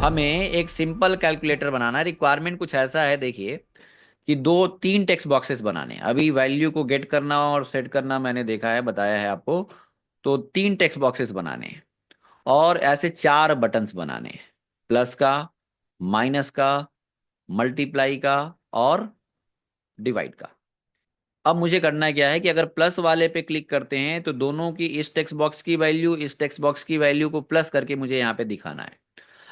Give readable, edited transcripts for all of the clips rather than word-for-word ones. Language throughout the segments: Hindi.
हमें एक सिंपल कैलकुलेटर बनाना है। रिक्वायरमेंट कुछ ऐसा है, देखिए कि दो तीन टेक्स्ट बॉक्सेस बनाने हैं। अभी वैल्यू को गेट करना और सेट करना मैंने देखा है, बताया है आपको। तो तीन टेक्स्ट बॉक्सेस बनाने हैं और ऐसे चार बटन्स बनाने हैं, प्लस का, माइनस का, मल्टीप्लाई का और डिवाइड का। अब मुझे करना क्या है कि अगर प्लस वाले पे क्लिक करते हैं तो दोनों की, इस टेक्स्ट बॉक्स की वैल्यू, इस टेक्स्ट बॉक्स की वैल्यू को प्लस करके मुझे यहाँ पे दिखाना है।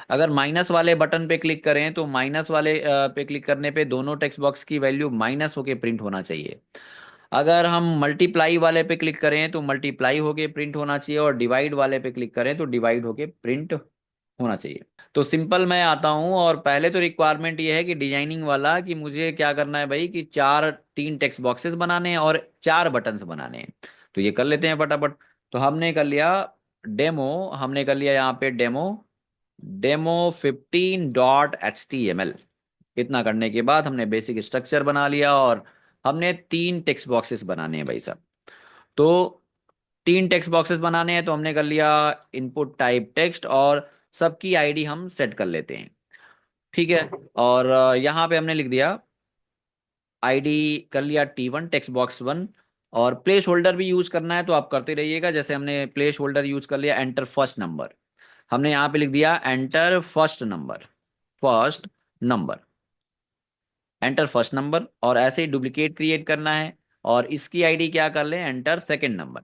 अगर माइनस वाले बटन पे क्लिक करें तो माइनस वाले पे क्लिक करने पे दोनों टेक्स्ट बॉक्स की वैल्यू माइनस होके प्रिंट होना चाहिए। अगर हम मल्टीप्लाई वाले पे क्लिक करें तो मल्टीप्लाई होके प्रिंट होना चाहिए, और डिवाइड वाले पे क्लिक करें तो डिवाइड होके प्रिंट होना चाहिए। तो सिंपल मैं आता हूं, और पहले तो रिक्वायरमेंट ये है कि डिजाइनिंग वाला, कि मुझे क्या करना है भाई कि तीन टेक्स्ट बॉक्सेस बनाने हैं और चार बटन्स बनाने हैं। तो ये कर लेते हैं फटाफट। तो हमने कर लिया डेमो, हमने कर लिया यहाँ पे डेमो, demo15.html। इतना करने के बाद हमने बेसिक स्ट्रक्चर बना लिया, और हमने तीन टेक्स्ट बॉक्सेस बनाने हैं भाई साहब। तो तीन टेक्स्ट बॉक्सेस बनाने हैं तो हमने कर लिया इनपुट टाइप टेक्स्ट, और सबकी आईडी हम सेट कर लेते हैं। ठीक है। और यहाँ पे हमने लिख दिया आईडी, कर लिया T1 टेक्स्ट बॉक्स 1। और प्लेस होल्डर भी यूज करना है तो आप करते रहिएगा। जैसे हमने प्लेस होल्डर यूज कर लिया एंटर फर्स्ट नंबर, हमने यहाँ पे लिख दिया enter first number, first number, enter first number. और ऐसे ही डुप्लीकेट क्रिएट करना है, और इसकी आईडी क्या कर ले, एंटर सेकेंड नंबर।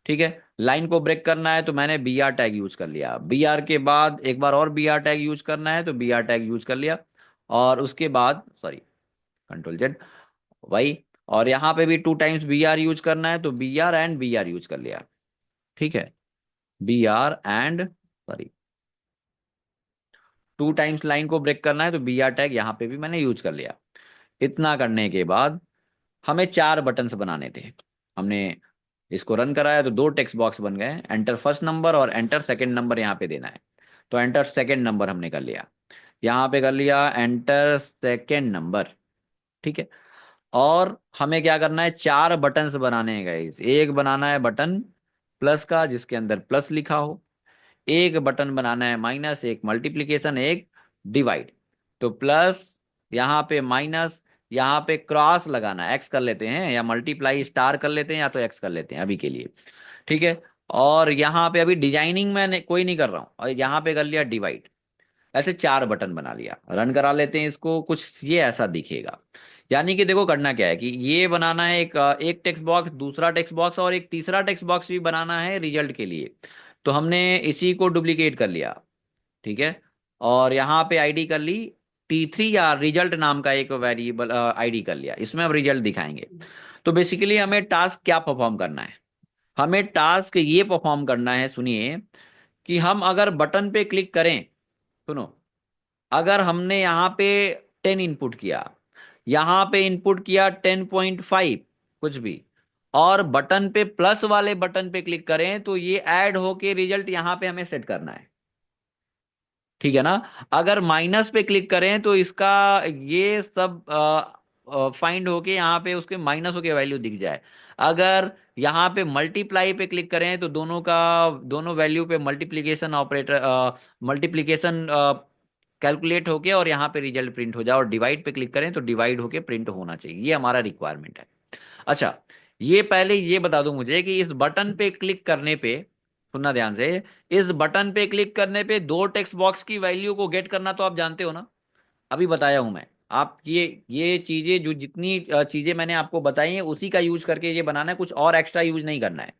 ठीक है। लाइन को ब्रेक करना है तो मैंने बी आर टैग यूज कर लिया, बी आर के बाद एक बार और बी आर टैग यूज करना है तो बी आर टैग यूज कर लिया। और उसके बाद सॉरी, कंट्रोल जेड, वही। और यहाँ पे भी two times B R use करना है तो B R and B R use कर लिया। ठीक है। B R and sorry, two times line को ब्रेक करना है तो बी आर टैग यहाँ पे भी मैंने यूज कर लिया। इतना करने के बाद हमें चार बटन्स बनाने थे। हमने इसको रन कराया तो दो टेक्स्ट बॉक्स बन गए, एंटर फर्स्ट नंबर और एंटर सेकंड नंबर यहाँ पे देना है। तो एंटर सेकंड नंबर हमने कर लिया, यहाँ पे कर लिया एंटर सेकंड नंबर। ठीक है। और हमें क्या करना है, चार बटन्स बनाने हैं गाइस। एक बनाना है बटन प्लस का जिसके अंदर प्लस लिखा हो, एक बटन बनाना है माइनस, एक मल्टीप्लीकेशन, एक डिवाइड। तो प्लस, यहाँ पे माइनस, यहाँ पे क्रॉस लगाना, एक्स कर लेते हैं, या मल्टीप्लाई स्टार कर लेते हैं, या तो एक्स कर लेते हैं अभी के लिए। ठीक है। और यहाँ पे अभी डिजाइनिंग में कोई नहीं कर रहा हूँ, और यहाँ पे कर लिया डिवाइड। ऐसे चार बटन बना लिया, रन करा लेते हैं इसको, कुछ ये ऐसा दिखेगा। यानी कि देखो करना क्या है कि ये बनाना है एक टेक्स्ट बॉक्स, दूसरा टेक्स्ट बॉक्स और एक तीसरा टेक्स्ट बॉक्स भी बनाना है रिजल्ट के लिए। तो हमने इसी को डुप्लीकेट कर लिया। ठीक है। और यहाँ पे आईडी कर ली T3, या रिजल्ट नाम का एक वेरिएबल आईडी कर लिया, इसमें हम रिजल्ट दिखाएंगे। तो बेसिकली हमें टास्क क्या परफॉर्म करना है, हमें टास्क ये परफॉर्म करना है, सुनिए, कि हम अगर बटन पे क्लिक करें, सुनो, अगर हमने यहाँ पे 10 इनपुट किया, यहाँ पे इनपुट किया 10.5 कुछ भी, और बटन पे प्लस वाले बटन पे क्लिक करें तो ये ऐड होके रिजल्ट यहाँ पे हमें सेट करना है। ठीक है ना। अगर माइनस पे क्लिक करें तो इसका ये सब फाइंड होके यहाँ पे उसके माइनस होके वैल्यू दिख जाए। अगर यहाँ पे मल्टीप्लाई पे क्लिक करें तो दोनों वैल्यू पे मल्टीप्लीकेशन ऑपरेटर, मल्टीप्लीकेशन कैलकुलेट होके और यहाँ पे रिजल्ट प्रिंट हो जाए। और डिवाइड पे क्लिक करें तो डिवाइड होके प्रिंट होना चाहिए, ये हमारा रिक्वायरमेंट है। अच्छा, ये पहले ये बता दो मुझे कि इस बटन पे क्लिक करने पे, सुनना ध्यान से, इस बटन पे क्लिक करने पे दो टेक्स्ट बॉक्स की वैल्यू को गेट करना तो आप जानते हो ना, अभी बताया हूं मैं। आप ये चीजें, जो जितनी चीजें मैंने आपको बताई हैं उसी का यूज करके ये बनाना है, कुछ और एक्स्ट्रा यूज नहीं करना है।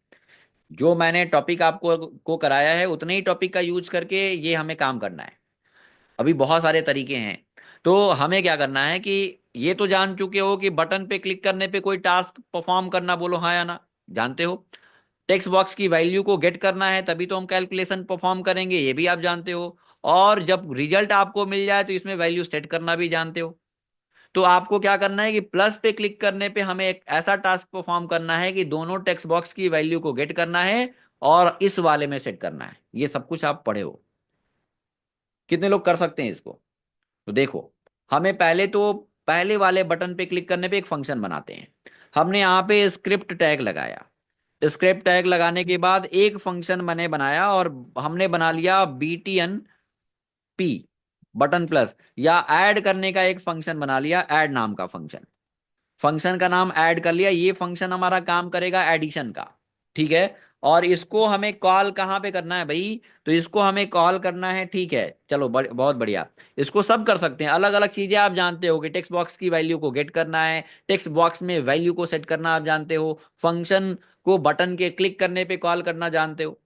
जो मैंने टॉपिक आपको को कराया है उतने ही टॉपिक का यूज करके ये हमें काम करना है। अभी बहुत सारे तरीके हैं। तो हमें क्या करना है कि ये तो जान चुके हो कि बटन पे क्लिक करने पे कोई टास्क परफॉर्म करना, बोलो हाँ या ना, जानते हो। टेक्स्ट बॉक्स की वैल्यू को गेट करना है तभी तो हम कैलकुलेशन परफॉर्म करेंगे, ये भी आप जानते हो। और जब रिजल्ट आपको मिल जाए तो इसमें वैल्यू सेट करना भी जानते हो। तो आपको क्या करना है कि प्लस पे क्लिक करने पे हमें एक ऐसा टास्क परफॉर्म करना है कि दोनों टेक्स्ट बॉक्स की वैल्यू को गेट करना है और इस वाले में सेट करना है। ये सब कुछ आप पढ़े हो। कितने लोग कर सकते हैं इसको? तो देखो, हमें पहले तो पहले वाले बटन पे क्लिक करने पे एक फंक्शन बनाते हैं। हमने यहाँ पे स्क्रिप्ट टैग लगाया। स्क्रिप्ट टैग लगाने के बाद एक फंक्शन मैंने बनाया, और हमने बना लिया BTN P। बटन प्लस, या ऐड करने का एक फंक्शन बना लिया, ऐड नाम का फंक्शन, फंक्शन का नाम ऐड कर लिया, ये फंक्शन हमारा काम करेगा एडिशन का। ठीक है। और इसको हमें कॉल कहाँ पे करना है भाई, तो इसको हमें कॉल करना है, ठीक है, चलो बहुत बढ़िया। इसको सब कर सकते हैं, अलग अलग चीजें आप जानते हो कि टेक्स्ट बॉक्स की वैल्यू को गेट करना है, टेक्स्ट बॉक्स में वैल्यू को सेट करना आप जानते हो, फंक्शन को बटन के क्लिक करने पे कॉल करना जानते हो,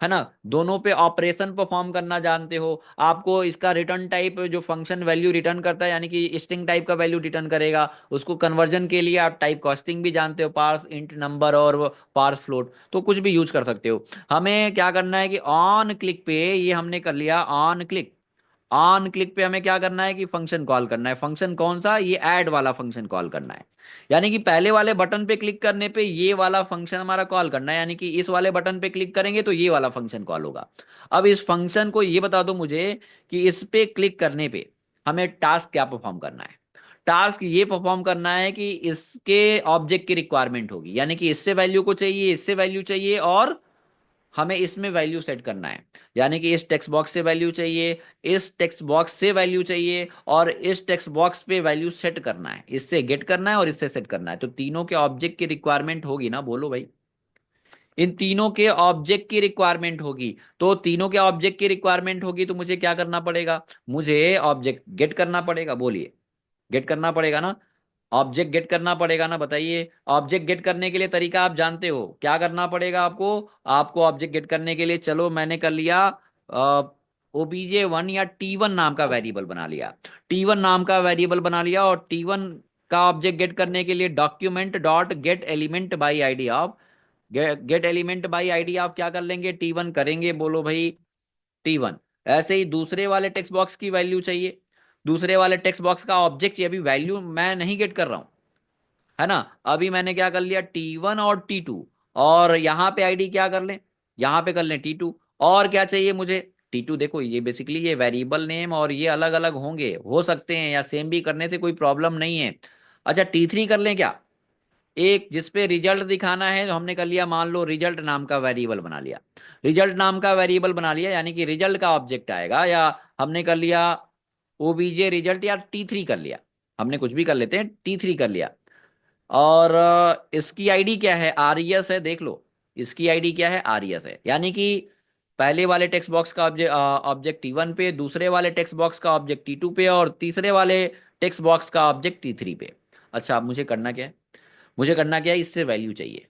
है ना, दोनों पे ऑपरेशन परफॉर्म करना जानते हो। आपको इसका रिटर्न टाइप जो फंक्शन वैल्यू रिटर्न करता है, यानी कि स्ट्रिंग टाइप का वैल्यू रिटर्न करेगा, उसको कन्वर्जन के लिए आप टाइप कास्टिंग भी जानते हो, पार्स इंट नंबर और पार्स फ्लोट, तो कुछ भी यूज कर सकते हो। हमें क्या करना है कि ऑन क्लिक पे, ये हमने कर लिया ऑन क्लिक, ऑन क्लिक पे हमें क्या करना है कि फंक्शन कॉल करना है, फंक्शन कौन सा, ये ऐड वाला फंक्शन कॉल करना है। यानी कि पहले वाले बटन पे क्लिक करने पे ये वाला फंक्शन हमारा कॉल करना है, यानी कि इस वाले बटन पे क्लिक करेंगे तो ये वाला फंक्शन कॉल होगा। अब इस फंक्शन को ये बता दो मुझे कि इस पे क्लिक करने पे हमें टास्क क्या परफॉर्म करना है। टास्क ये परफॉर्म करना है कि इसके ऑब्जेक्ट की रिक्वायरमेंट होगी, यानी कि इससे वैल्यू को चाहिए, इससे वैल्यू चाहिए, और हमें इसमें वैल्यू सेट करना है, यानी कि इस टेक्स्ट बॉक्स से वैल्यू चाहिए, इस टेक्स्ट बॉक्स से वैल्यू चाहिए, और इस टेक्स्ट बॉक्स पे वैल्यू सेट करना है, इससे गेट करना है और इससे सेट करना है, तो तीनों के ऑब्जेक्ट की रिक्वायरमेंट होगी ना, बोलो भाई। इन तीनों के ऑब्जेक्ट की रिक्वायरमेंट होगी, तो तीनों के ऑब्जेक्ट की रिक्वायरमेंट होगी तो मुझे क्या करना पड़ेगा, मुझे ऑब्जेक्ट गेट करना पड़ेगा, बोलिए, गेट करना पड़ेगा ना, ऑब्जेक्ट गेट करना पड़ेगा ना, बताइए। ऑब्जेक्ट गेट करने के लिए तरीका आप जानते हो, क्या करना पड़ेगा आपको, आपको ऑब्जेक्ट गेट करने के लिए, चलो मैंने कर लिया OBJ1 या T1 नाम का वेरिएबल बना लिया, T1 नाम का वेरिएबल बना लिया, और T1 का ऑब्जेक्ट गेट करने के लिए document dot gate element by ID of, gate element by ID आप क्या कर लेंगे, T1 करेंगे, बोलो भाई T1। ऐसे ही दूसरे वाले टेक्स्ट बॉक्स की वैल्यू चाहिए, दूसरे वाले टेक्स्ट बॉक्स का ऑब्जेक्ट चाहिए, अभी वैल्यू मैं नहीं गेट कर रहा हूं, है ना, अभी मैंने क्या कर लिया T1 और T2, और यहां पे आईडी क्या कर लें, यहां पे कर लें T2, और क्या चाहिए मुझे T2, देखो ये बेसिकली ये वेरिएबल नेम और ये अलग अलग होंगे, हो सकते हैं या सेम भी करने से कोई प्रॉब्लम नहीं है। अच्छा T3 कर लें क्या, एक जिसपे रिजल्ट दिखाना है, तो हमने कर लिया, मान लो रिजल्ट नाम का वेरिएबल बना लिया, रिजल्ट नाम का वेरिएबल बना लिया, यानी कि रिजल्ट का ऑब्जेक्ट आएगा, या हमने कर लिया OBJ रिजल्ट, या T3 कर लिया, हमने कुछ भी कर लेते हैं, T3 कर लिया। और इसकी आईडी क्या है, RES है, देख लो, इसकी आईडी क्या है, RES है, यानी कि पहले वाले टेक्स्ट बॉक्स का ऑब्जेक्ट ऑब्जेक्ट T1 पे, दूसरे वाले टेक्स्ट बॉक्स का ऑब्जेक्ट T2 पे, और तीसरे वाले टेक्स्ट बॉक्स का ऑब्जेक्ट T3 पे। अच्छा अब मुझे करना क्या है, मुझे करना क्या है, इससे वैल्यू चाहिए,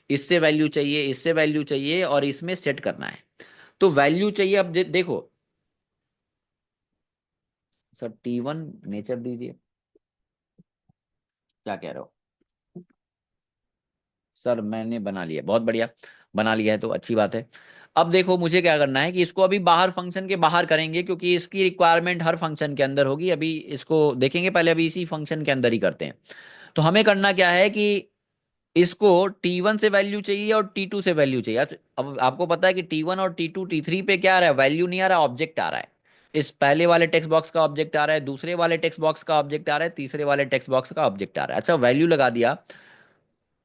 इससे वैल्यू चाहिए, इससे वैल्यू चाहिए, और इसमें सेट करना है, तो वैल्यू चाहिए। अब देखो सर, T1 नेचर दीजिए, क्या कह रहे हो सर, मैंने बना लिया, बहुत बढ़िया, बना लिया है तो अच्छी बात है। अब देखो मुझे क्या करना है कि इसको अभी बाहर फंक्शन के बाहर करेंगे, क्योंकि इसकी रिक्वायरमेंट हर फंक्शन के अंदर होगी, अभी इसको देखेंगे, पहले अभी इसी फंक्शन के अंदर ही करते हैं। तो हमें करना क्या है कि इसको T1 से वैल्यू चाहिए और T2 से वैल्यू चाहिए। अब आपको पता है कि T1 और T2 T3 पे क्या आ रहा है, वैल्यू नहीं आ रहा, ऑब्जेक्ट आ रहा है, इस पहले वाले टेक्स्ट बॉक्स का ऑब्जेक्ट आ रहा है, दूसरे वाले टेक्स्ट बॉक्स का ऑब्जेक्ट आ रहा है, तीसरे वाले टेक्स्ट बॉक्स का ऑब्जेक्ट आ रहा है। अच्छा वैल्यू लगा दिया,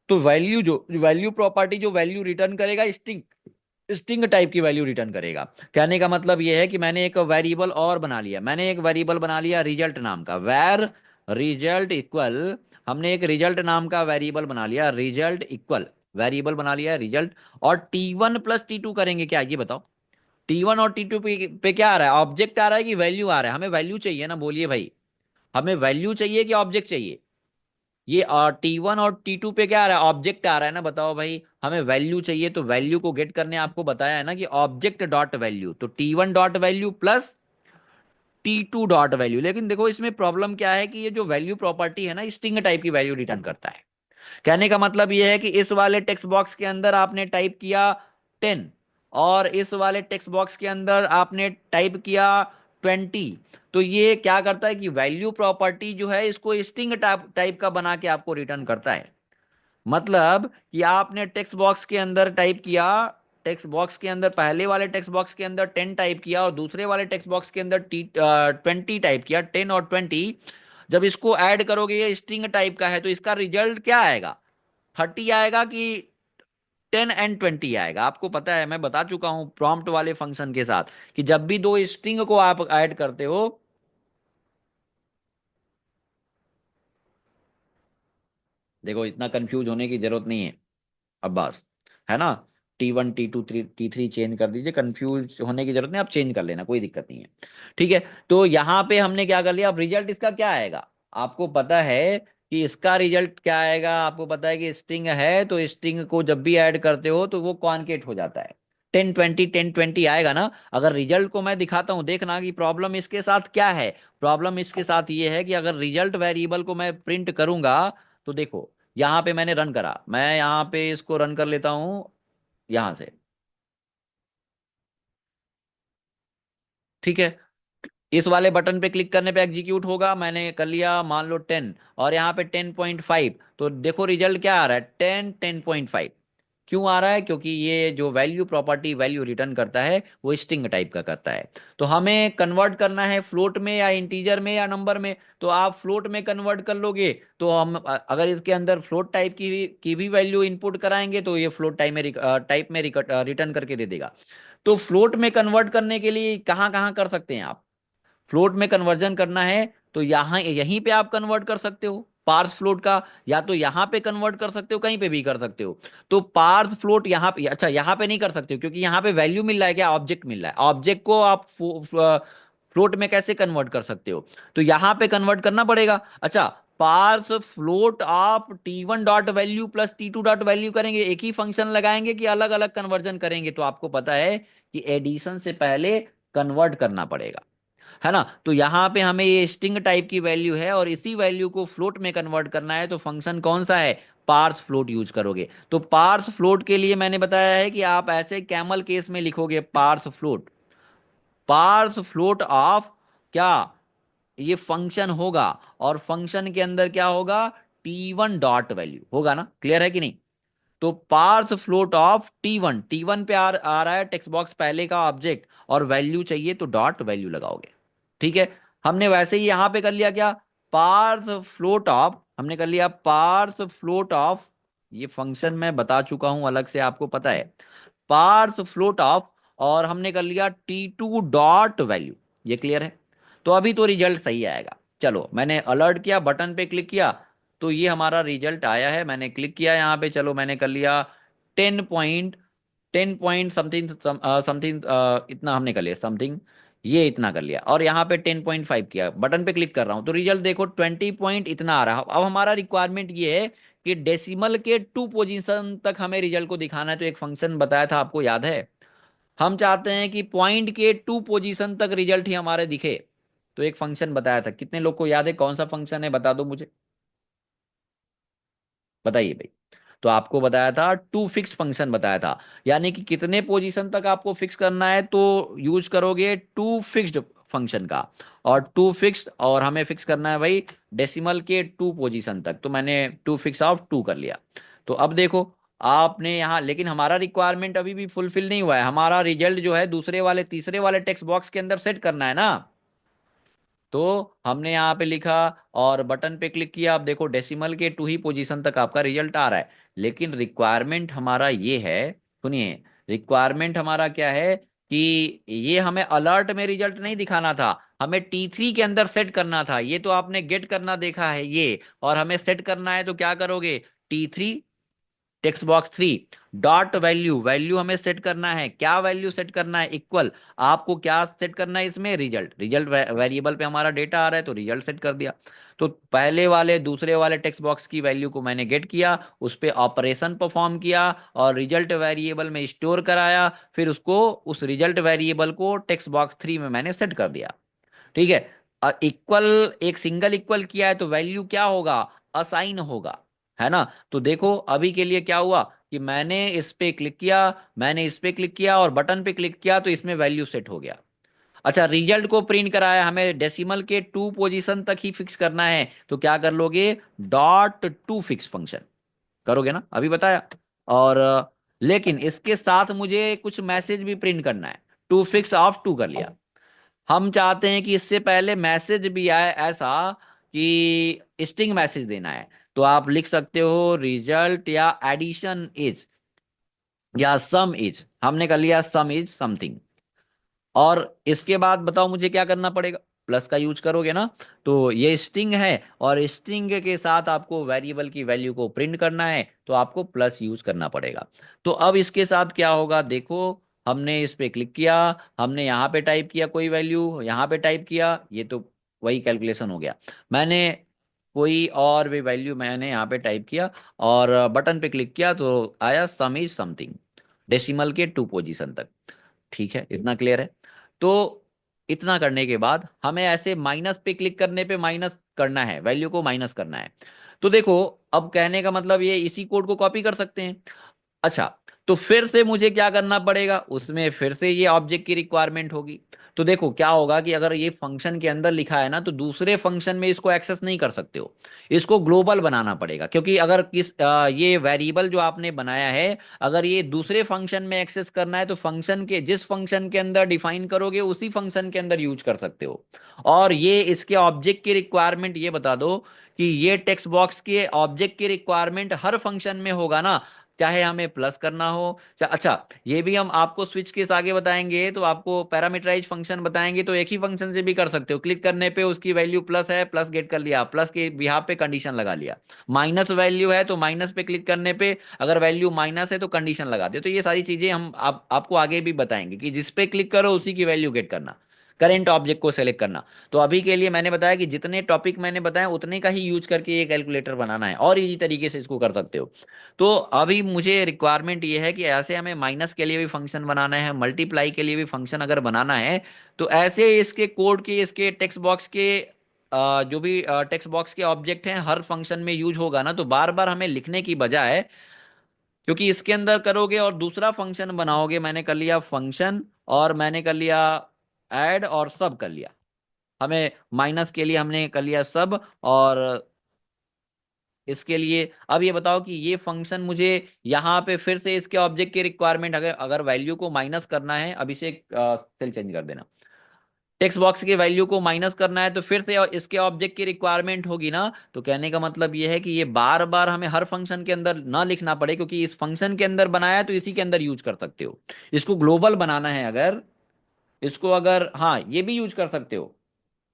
तो वैल्यू जो वैल्यू प्रॉपर्टी जो वैल्यू रिटर्न करेगा, स्ट्रिंग, स्ट्रिंग टाइप की वैल्यू रिटर्न करेगा। कहने का मतलब यह है कि मैंने एक वेरिएबल और बना लिया, मैंने एक वेरिएबल बना लिया रिजल्ट नाम का, वेर रिजल्ट इक्वल, हमने एक रिजल्ट नाम का वेरिएबल बना लिया, रिजल्ट इक्वल वेरिएबल बना लिया रिजल्ट, और T1 प्लस T2 करेंगे क्या, ये बताओ। T1 और T2 पे क्या आ रहा है, ऑब्जेक्ट आ रहा है कि वैल्यू आ रहा है, हमें वैल्यू चाहिए ना, बोलिए भाई, हमें वैल्यू चाहिए कि ऑब्जेक्ट चाहिए, ये T1 और T2 पे क्या आ रहा है, ऑब्जेक्ट आ रहा है ना, बताओ भाई, हमें वैल्यू चाहिए, तो वैल्यू को गेट करने आपको बताया है ना कि ऑब्जेक्ट डॉट वैल्यू, तो T1 dot value plus T2 dot value. लेकिन देखो इसमें प्रॉब्लम क्या है कि ये जो वैल्यू प्रॉपर्टी है ना, स्ट्रिंग टाइप की वैल्यू रिटर्न करता है। कहने का मतलब ये है कि इस वाले टेक्स्ट बॉक्स के अंदर आपने टाइप किया 10, और इस वाले टेक्स्ट बॉक्स के अंदर आपने टाइप किया 20, तो ये क्या करता है कि वैल्यू प्रॉपर्टी जो है इसको स्ट्रिंग टाइप टाइप का बना के आपको रिटर्न करता है। मतलब कि आपने टेक्स्ट बॉक्स के अंदर टाइप किया, टेक्स्ट बॉक्स के अंदर पहले वाले टेक्स्ट बॉक्स के अंदर 10 टाइप किया, और दूसरे वाले टेक्स्ट बॉक्स के अंदर 20 टाइप किया, 10 और 20, जब इसको ऐड करोगे, ये स्ट्रिंग टाइप का है, तो इसका रिजल्ट क्या आएगा, 30 आएगा कि 10 और 20 आएगा। आपको पता है, मैं बता चुका हूं प्रॉम्प्ट वाले फंक्शन के साथ, कि जब भी दो स्ट्रिंग को आप ऐड करते हो, देखो इतना कंफ्यूज होने की जरूरत नहीं है अब्बास, है ना। T1 T2 T3 चेंज कर दीजिए, कंफ्यूज होने की जरूरत नहीं, आप चेंज कर लेना, कोई दिक्कत नहीं है। ठीक है। तो यहाँ पे हमने क्या कर लिया, अब रिजल्ट इसका क्या आएगा, आपको पता है कि इसका रिजल्ट क्या आएगा, आपको पता है कि स्ट्रिंग है तो स्ट्रिंग को जब भी ऐड करते हो तो वो कॉन्केट हो जाता है, 10 20 10 20 आएगा ना। अगर रिजल्ट को मैं दिखाता हूं, देखना कि प्रॉब्लम इसके साथ क्या है। प्रॉब्लम इसके साथ ये है कि अगर रिजल्ट वेरिएबल को मैं प्रिंट करूंगा, तो देखो यहां पे मैंने रन करा, मैं यहां पे इसको रन कर लेता हूं यहां से। ठीक है। इस वाले बटन पे क्लिक करने पे एग्जीक्यूट होगा, मैंने कर लिया मान लो 10, और यहाँ पे 10.5, तो देखो रिजल्ट क्या आ रहा है, 10 10.5। क्यों आ रहा है, क्योंकि ये जो वैल्यू प्रॉपर्टी वैल्यू रिटर्न करता है वो स्ट्रिंग टाइप का करता है। तो हमें कन्वर्ट करना है फ्लोट में या इंटीजर में या नंबर में, तो आप फ्लोट में कन्वर्ट कर लोगे, तो हम अगर इसके अंदर फ्लोट टाइप की भी वैल्यू इनपुट कराएंगे तो ये फ्लोट टाइप में रिटर्न करके दे देगा। तो फ्लोट में कन्वर्ट करने के लिए कहाँ कहाँ कर सकते हैं आप, फ्लोट में कन्वर्जन करना है तो यहां यहीं पे आप कन्वर्ट कर सकते हो पार्स फ्लोट का, या तो यहां पे कन्वर्ट कर सकते हो, कहीं पे भी कर सकते हो। तो पार्स फ्लोट यहां पे, अच्छा यहां पे नहीं कर सकते हो क्योंकि यहां पे वैल्यू मिल रहा है, क्या ऑब्जेक्ट मिल रहा है, ऑब्जेक्ट को आप फ्लोट में कैसे कन्वर्ट कर सकते हो, तो यहां पे कन्वर्ट करना पड़ेगा। अच्छा, पार्स फ्लोट आप T1 dot value plus T2 dot value करेंगे, एक ही फंक्शन लगाएंगे कि अलग अलग कन्वर्जन करेंगे, तो आपको पता है कि एडिशन से पहले कन्वर्ट करना पड़ेगा, है ना। तो यहां पे हमें ये स्ट्रिंग टाइप की वैल्यू है और इसी वैल्यू को फ्लोट में कन्वर्ट करना है, तो फंक्शन कौन सा है, पार्स फ्लोट यूज करोगे। तो पार्स फ्लोट के लिए मैंने बताया है कि आप ऐसे कैमल केस में लिखोगे parse float, parse float of क्या, ये फंक्शन होगा, और फंक्शन के अंदर क्या होगा, T1 डॉट वैल्यू होगा ना, क्लियर है कि नहीं। तो parse float of T1, T1 पे आ रहा है टेक्स्ट बॉक्स पहले का ऑब्जेक्ट, और वैल्यू चाहिए तो डॉट वैल्यू लगाओगे। ठीक है। हमने वैसे ही यहां पे कर लिया क्या, पार्स फ्लोट ऑफ, हमने कर लिया पार्स फ्लोट ऑफ, ये फंक्शन मैं बता चुका हूं अलग से, आपको पता है, पार्स फ्लोट ऑफ, और हमने कर लिया T2 डॉट वैल्यू। ये क्लियर है, तो अभी तो रिजल्ट सही आएगा। चलो मैंने अलर्ट किया, बटन पे क्लिक किया, तो ये हमारा रिजल्ट आया है, मैंने क्लिक किया यहाँ पे, चलो मैंने कर लिया 10 पॉइंट समथिंग समथिंग, इतना हमने कर लिया समथिंग, ये इतना कर लिया, और यहाँ पे 10.5 किया, बटन पे क्लिक कर रहा हूँ तो रिजल्ट देखो 20 पॉइंट इतना आ रहा है। अब हमारा रिक्वायरमेंट ये है कि डेसिमल के 2 पोजीशन तक हमें रिजल्ट को दिखाना है, तो एक फंक्शन बताया था आपको याद है, हम चाहते हैं कि पॉइंट के 2 पोजीशन तक रिजल्ट ही हमारे दिखे, तो एक फंक्शन बताया था, कितने लोग को याद है कौन सा फंक्शन है, बता दो मुझे, बताइए भाई। तो आपको बताया था टू फिक्स फंक्शन बताया था, यानी कि कितने पोजीशन तक आपको फिक्स करना है तो यूज करोगे टू फिक्स्ड फंक्शन का, और टू फिक्स्ड, और हमें फिक्स करना है भाई डेसिमल के 2 पोजीशन तक, तो मैंने टू फिक्स ऑफ 2 कर लिया। तो अब देखो आपने यहाँ, लेकिन हमारा रिक्वायरमेंट अभी भी फुलफिल नहीं हुआ है, हमारा रिजल्ट जो है दूसरे वाले तीसरे वाले टेक्स्ट बॉक्स के अंदर सेट करना है ना। तो हमने यहाँ पे लिखा और बटन पे क्लिक किया, आप देखो डेसिमल के 2 ही पोजीशन तक आपका रिजल्ट आ रहा है, लेकिन रिक्वायरमेंट हमारा ये है, सुनिए, रिक्वायरमेंट हमारा क्या है कि ये हमें अलर्ट में रिजल्ट नहीं दिखाना था, हमें T3 के अंदर सेट करना था, ये तो आपने गेट करना देखा है ये, और हमें सेट करना है तो क्या करोगे, T3 text box 3 dot value, value हमें सेट करना है, क्या वैल्यू सेट करना है, इक्वल, आपको क्या सेट करना है इसमें, रिजल्ट, रिजल्ट वेरिएबल पे हमारा डेटा आ रहा है तो रिजल्ट सेट कर दिया। तो पहले वाले दूसरे वाले टेक्स्ट बॉक्स की वैल्यू को मैंने गेट किया, उस पे ऑपरेशन परफॉर्म किया और रिजल्ट वेरिएबल में स्टोर कराया, फिर उसको उस रिजल्ट वेरिएबल को टेक्स्ट बॉक्स 3 में मैंने सेट कर दिया। ठीक है। इक्वल, एक सिंगल इक्वल किया है तो वैल्यू क्या होगा, असाइन होगा, है ना। तो देखो अभी के लिए क्या हुआ कि मैंने इस पे क्लिक किया, मैंने इस पे क्लिक किया और बटन पे क्लिक किया तो इसमें वैल्यू सेट हो गया। अच्छा, रिजल्ट को प्रिंट कराया, हमें डेसिमल के 2 पोजीशन तक ही फिक्स करना है, तो क्या कर लोगे, डॉट टू फिक्स फंक्शन करोगे ना, अभी बताया। और लेकिन इसके साथ मुझे कुछ मैसेज भी प्रिंट करना है, टू फिक्स ऑफ 2 कर लिया, हम चाहते हैं कि इससे पहले मैसेज भी आए, ऐसा कि स्ट्रिंग मैसेज देना है, तो आप लिख सकते हो रिजल्ट या एडिशन इज या सम इज, हमने कर लिया सम इज समथिंग। और इसके बाद बताओ मुझे क्या करना पड़ेगा, प्लस का यूज करोगे ना, तो ये स्ट्रिंग है और स्ट्रिंग के साथ आपको वेरिएबल की वैल्यू को प्रिंट करना है तो आपको प्लस यूज करना पड़ेगा। तो अब इसके साथ क्या होगा देखो, हमने इस पे क्लिक किया, हमने यहाँ पे टाइप किया कोई वैल्यू, यहाँ पे टाइप किया, ये तो वही कैलकुलेशन हो गया। मैंने कोई और भी वैल्यू मैंने यहाँ पे टाइप किया और बटन पे क्लिक किया तो आया सम इज समथिंग, डेसिमल के 2 पोजीशन तक। ठीक है, इतना क्लियर है। तो इतना करने के बाद हमें ऐसे माइनस पे क्लिक करने पे माइनस करना है, वैल्यू को माइनस करना है। तो देखो, अब कहने का मतलब ये इसी कोड को कॉपी कर सकते हैं। अच्छा, तो फिर से मुझे क्या करना पड़ेगा, उसमें फिर से ये ऑब्जेक्ट की रिक्वायरमेंट होगी। तो देखो क्या होगा कि अगर ये फंक्शन के अंदर लिखा है ना तो दूसरे फंक्शन में इसको एक्सेस नहीं कर सकते हो, इसको ग्लोबल बनाना पड़ेगा। क्योंकि अगर ये वेरिएबल जो आपने बनाया है, अगर ये दूसरे फंक्शन में एक्सेस करना है तो फंक्शन के जिस फंक्शन के अंदर डिफाइन करोगे उसी फंक्शन के अंदर यूज कर सकते हो। और ये इसके ऑब्जेक्ट की रिक्वायरमेंट ये बता दो कि ये टेक्स्ट बॉक्स के ऑब्जेक्ट की रिक्वायरमेंट हर फंक्शन में होगा ना, चाहे हमें प्लस करना हो। अच्छा, ये भी हम आपको स्विच केस आगे बताएंगे, तो आपको पैरामीटराइज फंक्शन बताएंगे तो एक ही फंक्शन से भी कर सकते हो। क्लिक करने पे उसकी वैल्यू प्लस है, प्लस गेट कर लिया, प्लस के बिहाफ पे कंडीशन लगा लिया। माइनस वैल्यू है तो माइनस पे क्लिक करने पे अगर वैल्यू माइनस है तो कंडीशन लगा दे। तो ये सारी चीजें हम आपको आगे भी बताएंगे कि जिस पे क्लिक करो उसी की वैल्यू गेट करना, करेंट ऑब्जेक्ट को सेलेक्ट करना। तो अभी के लिए मैंने बताया कि जितने टॉपिक मैंने बताया उतने का ही यूज करके ये कैलकुलेटर बनाना है और इजी तरीके से इसको कर सकते हो। तो अभी मुझे रिक्वायरमेंट ये है कि ऐसे हमें माइनस के लिए भी फंक्शन बनाना है, मल्टीप्लाई के लिए भी फंक्शन अगर बनाना है, तो ऐसे इसके कोड के इसके टेक्स्ट बॉक्स के जो भी टेक्स्ट बॉक्स के ऑब्जेक्ट हैं हर फंक्शन में यूज होगा ना, तो बार बार हमें लिखने की बजाय, क्योंकि इसके अंदर करोगे और दूसरा फंक्शन बनाओगे, मैंने कर लिया फंक्शन और मैंने कर लिया ऐड और सब कर लिया, हमें माइनस के लिए हमने कर लिया सब। और इसके लिए अब ये बताओ कि ये फंक्शन मुझे यहाँ पे फिर से इसके ऑब्जेक्ट की रिक्वायरमेंट, अगर अगर वैल्यू को माइनस करना है, अभी से सेल चेंज कर देना, टेक्स्ट बॉक्स की वैल्यू को माइनस करना है तो फिर से इसके ऑब्जेक्ट की रिक्वायरमेंट होगी ना। तो कहने का मतलब ये है कि ये बार बार हमें हर फंक्शन के अंदर ना लिखना पड़े, क्योंकि इस फंक्शन के अंदर बनाया है तो इसी के अंदर यूज कर सकते हो। इसको ग्लोबल बनाना है अगर, इसको अगर, हाँ ये भी यूज कर सकते हो।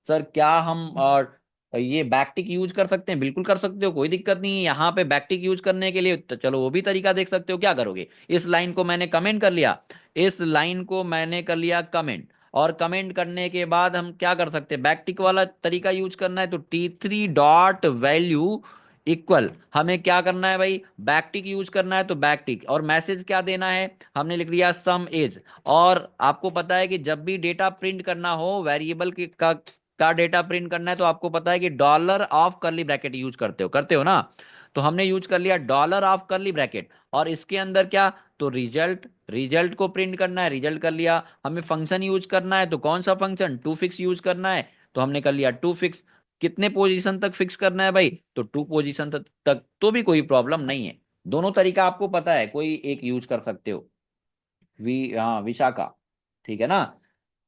सर क्या हम और ये बैकटिक यूज कर सकते हैं? बिल्कुल कर सकते हो, कोई दिक्कत नहीं है। यहाँ पे बैकटिक यूज करने के लिए तो चलो वो भी तरीका देख सकते हो। क्या करोगे, इस लाइन को मैंने कमेंट कर लिया, इस लाइन को मैंने कर लिया कमेंट, और कमेंट करने के बाद हम क्या कर सकते हैं, बैकटिक वाला तरीका यूज करना है तो T3 डॉट वैल्यू इक्वल, हमें क्या करना है भाई, बैकटिक यूज करना है तो बैकटिक, और मैसेज क्या देना है, हमने लिख दिया सम एज। और आपको पता है कि जब भी डेटा प्रिंट करना हो वेरिएबल का डेटा प्रिंट करना है तो आपको पता है कि डॉलर ऑफ करली ब्रैकेट यूज करते हो ना। तो हमने यूज कर लिया डॉलर ऑफ करली ब्रैकेट, और इसके अंदर क्या, तो रिजल्ट, रिजल्ट को प्रिंट करना है, रिजल्ट कर लिया। हमें फंक्शन यूज करना है तो कौन सा फंक्शन, टू फिक्स यूज करना है, तो हमने कर लिया टू फिक्स। कितने पोजीशन तक फिक्स करना है भाई, तो 2 पोजीशन तक तो भी कोई प्रॉब्लम नहीं है। दोनों तरीका आपको पता है, कोई एक यूज कर सकते हो। हाँ विशाखा, ठीक है ना।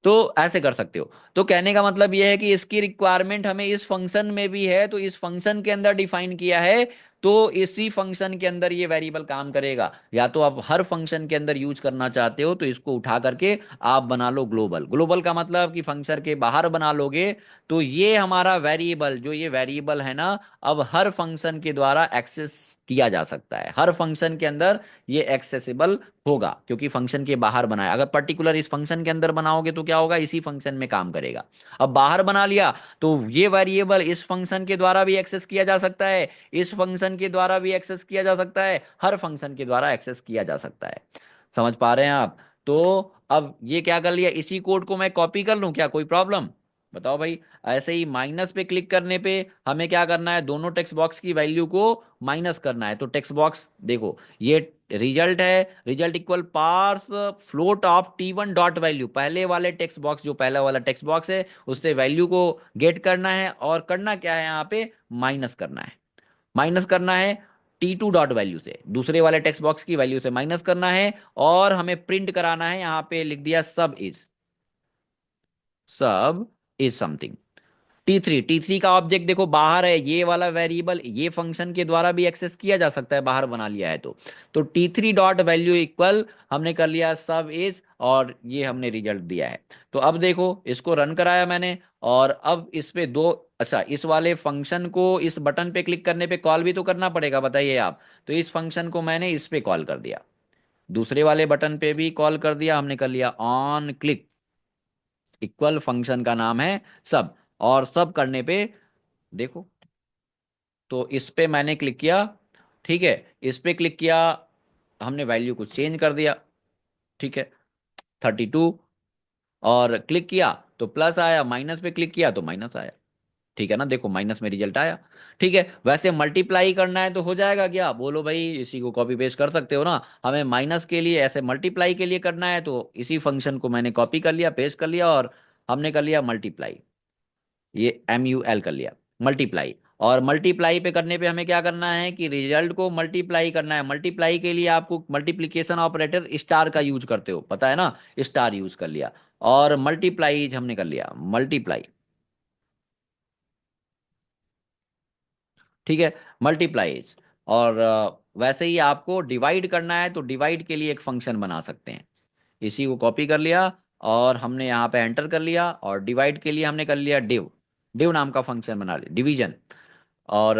तो ऐसे कर सकते हो। तो कहने का मतलब यह है कि इसकी रिक्वायरमेंट हमें इस फंक्शन में भी है, तो इस फंक्शन के अंदर डिफाइन किया है, तो इसी फंक्शन के अंदर ये वेरिएबल काम करेगा। या तो आप हर फंक्शन के अंदर यूज करना चाहते हो तो इसको उठा करके आप बना लो ग्लोबल। ग्लोबल का मतलब कि फंक्शन के बाहर बना लोगे तो ये हमारा वेरिएबल, जो ये वेरिएबल है ना, अब हर फंक्शन के द्वारा एक्सेस किया जा सकता है, हर फंक्शन के अंदर ये एक्सेसिबल होगा, क्योंकि फंक्शन के बाहर बनाया। अगर पर्टिकुलर इस फंक्शन के अंदर बनाओगे तो क्या होगा, इसी फंक्शन में काम करेगा। अब बाहर बना लिया तो ये वेरिएबल इस फंक्शन के द्वारा भी एक्सेस किया जा सकता है, इस फंक्शन के द्वारा भी एक्सेस किया जा सकता है, हर फंक्शन के द्वारा एक्सेस किया जा सकता है। समझ पा रहे हैं आप? तो अब ये क्या कर लिया, इसी कोड को मैं कॉपी कर लूं, क्या कोई प्रॉब्लम? बताओ भाई। ऐसे ही माइनस पे क्लिक करने पे हमें क्या करना है, दोनों टेक्स्ट बॉक्स की वैल्यू को माइनस करना है। तो टेक्स्ट बॉक्स देखो, ये रिजल्ट है, result equal parse float of T1 dot value, पहले वाले टेक्स्ट बॉक्स, जो पहला वाला टेक्स्ट बॉक्स है उससे वैल्यू को गेट करना है, और करना क्या है यहाँ पे, माइनस करना है। माइनस करना है T2 डॉट वैल्यू से, दूसरे वाले टेक्स्ट बॉक्स की वैल्यू से माइनस करना है, और हमें प्रिंट कराना है, यहाँ पे लिख दिया सब इज, सब इज समथिंग। टी थ्री का ऑब्जेक्ट देखो बाहर है, ये वाला वेरिएबल ये फंक्शन के द्वारा भी एक्सेस किया जा सकता है, बाहर बना लिया है तो T three dot value equal हमने कर लिया सब इज, और ये हमने रिजल्ट दिया है। तो अब देखो इसको रन कराया मैंने, और अब इस पे दो, अच्छा इस वाले फंक्शन को इस बटन पे क्लिक करने पे कॉल भी तो करना पड़ेगा, बताइए आप। तो इस फंक्शन को मैंने इस पे कॉल कर दिया, दूसरे वाले बटन पे भी कॉल कर दिया, हमने कर लिया ऑन क्लिक इक्वल फंक्शन का नाम है सब, और सब करने पे देखो, तो इस पे मैंने क्लिक किया, ठीक है, इस पे क्लिक किया, हमने वैल्यू को चेंज कर दिया, ठीक है, 32, और क्लिक किया तो प्लस आया, माइनस पे क्लिक किया तो माइनस आया, ठीक है ना, देखो माइनस में रिजल्ट आया। ठीक है, वैसे मल्टीप्लाई करना है तो हो जाएगा क्या, बोलो भाई, इसी को कॉपी पेस्ट कर सकते हो ना। हमें माइनस के लिए ऐसे मल्टीप्लाई के लिए करना है तो इसी फंक्शन को मैंने कॉपी कर लिया, पेस्ट कर लिया, और हमने कर लिया मल्टीप्लाई, ये MUL कर लिया, मल्टीप्लाई। और मल्टीप्लाई पे करने पे हमें क्या करना है कि रिजल्ट को मल्टीप्लाई करना है। मल्टीप्लाई के लिए आपको मल्टीप्लिकेशन ऑपरेटर स्टार का यूज करते हो, पता है ना, स्टार यूज कर लिया, और मल्टीप्लाई हमने कर लिया, मल्टीप्लाई, ठीक है, मल्टीप्लाइज। और वैसे ही आपको डिवाइड करना है तो डिवाइड के लिए एक फंक्शन बना सकते हैं, इसी को कॉपी कर लिया और हमने यहाँ पे एंटर कर लिया, और डिवाइड के लिए हमने कर लिया डिव, डिव नाम का फंक्शन बना लिया, डिवीजन। और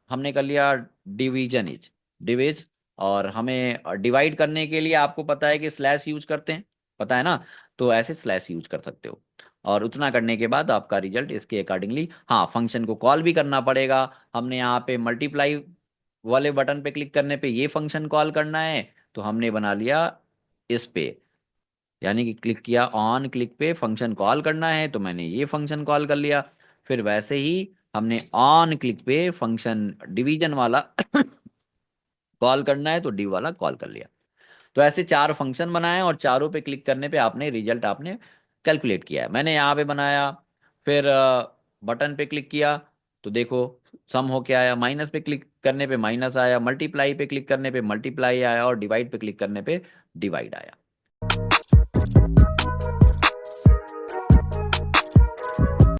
हमने कर लिया डिवीजन इज, डिविज। और हमें डिवाइड करने के लिए आपको पता है कि स्लैश यूज करते हैं, पता है ना, तो ऐसे स्लैश यूज कर सकते हो। और उतना करने के बाद आपका रिजल्ट इसके अकॉर्डिंगली, हाँ फंक्शन को कॉल भी करना पड़ेगा। हमने यहाँ पे मल्टीप्लाई वाले बटन पे क्लिक करने पे ये फंक्शन कॉल करना है, तो हमने बना लिया इस पे, यानी कि क्लिक किया ऑन क्लिक पे फंक्शन कॉल करना है तो मैंने ये फंक्शन कॉल कर लिया। फिर वैसे ही हमने ऑन क्लिक पे फंक्शन डिवीजन वाला कॉल करना है तो डी वाला कॉल कर लिया। तो ऐसे चार फंक्शन बनाए, और चारों पे क्लिक करने पे आपने रिजल्ट आपने कैलकुलेट किया है। मैंने यहाँ पे बनाया, फिर बटन पे क्लिक किया तो देखो सम हो के आया, माइनस पे क्लिक करने पे माइनस आया, मल्टीप्लाई पे क्लिक करने पे मल्टीप्लाई आया, और डिवाइड पे क्लिक करने पे डिवाइड आया।